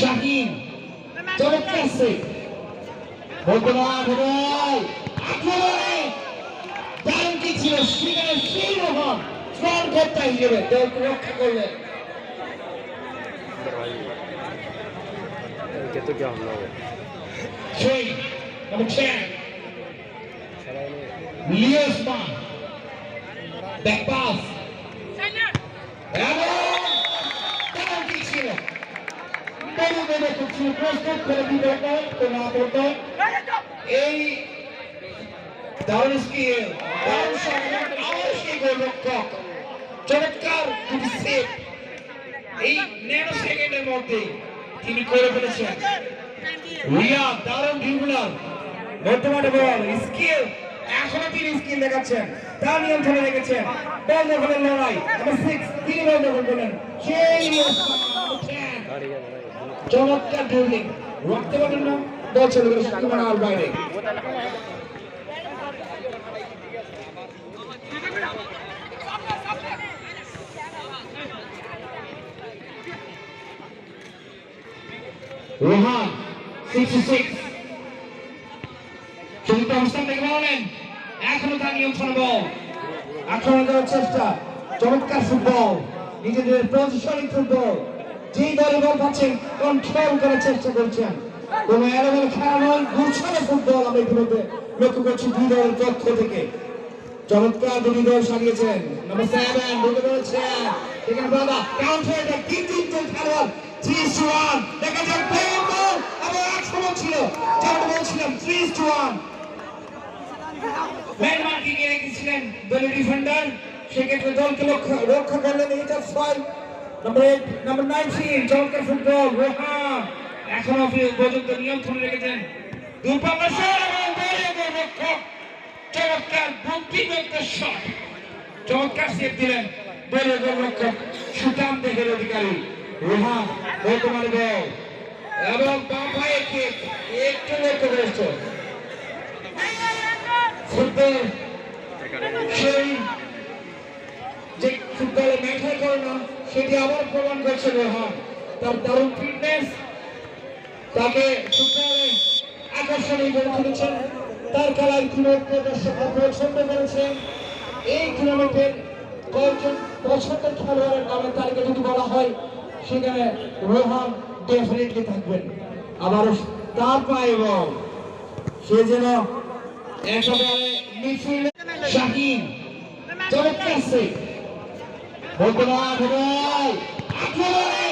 শাহিন চমৎকার সেভ বর্তমান আক্রমণে দারুণ কি ছিল সেখানে সেই রোহন ফ্রন্ট কর্তা হিসেবে দলকে রক্ষা করলেন। সেই number 10 Leo Osman back pass দারুণ কি ছিল প্রস্তুত করে দিতে তো না করতে এই দারুণ স্কিল দারুণ আবার সেই গোলরক্ষক চমৎকার দুটি সেভ এই ন্যানো সেকেন্ডের মধ্যে তিনি করে ফেলেছেন। রিয়া দারুণ ড্রিবলার বর্তমানে বল স্কিল এখনো তিনি স্কিল দেখাচ্ছেন তার নিয়ন্ত্রণে রেখেছেন বল দখলের লড়াই নাম্বার 6 তিনি বল দখল করলেন সেই চমৎকার ড্রিবলিং রাখতে পারেন না বল চলে গেল সীমানা আর বাইরে। রোহান 66 সুদীপ্ত অবস্থান থেকে বলেন এখনো তার নিয়ন্ত্রণ বল আক্রমণ করার চেষ্টা চমৎকার ফুটবল নিজেদের পজিশনিং ফুটবল যেই দলে বল পাচ্ছেন কন্ট্রোল করার চেষ্টা করছেন কোন এলোমেলো খেলা নয় গুছানো ফুটবল আমরা ইতিমধ্যে লক্ষ্য করছি দুই দলের পক্ষ থেকে চমৎকার দুই দল সাজিয়েছেন নাম্বার 7 ঢুকে পড়েছেন এখানে বাবা কাউন্টার এটা তিনজন খেলোয়াড় 3-1 দেখা যাক বল আবার আক্রমণ ছিল যেটা বলছিলাম 3-1 ম্যান মার্কিং এ রেখেছিলেন দলের ডিফেন্ডার সেক্ষেত্রে দলকে রক্ষা করলেন এটা 5 নাম্বার 19 চমৎকার ফুটবল রোহান এখনো পর্যন্ত নিয়ন্ত্রণে রেখেছেন দুর্পাল্লাশট এবং বলের রক্ষক চমৎকার বুদ্ধিদত্ত শট চমৎকার সেভ দিলেন বলের রক্ষক সুতাম দেহের অধিকারী রোহান বর্তমানে বল এবং বাম পায়ে কিক একটু লক্ষ্য করেছে ফুটবল সেই যে ফুটবলে ম্যাটার করে না সেটি আবার প্রমাণ করছে রোহান তার দারুণ ফিটনেস তাকে ফুটবলে আকর্ষণীয় করে তুলেছেন তার খেলায় ইতিমধ্যে দর্শকরা পছন্দ করেছেন। এই টুর্নামেন্টের কয়েকজন পছন্দের খেলোয়াড়ের নামের তালিকা যদি বলা হয় সেখানে রোহান ডেফিনেটলি থাকবেন। আবার তার পায়ে বল সে যেন একেবারে মিডফিল্ডে শাহিন চমৎকার সেভ বর্তমান আক্রমণে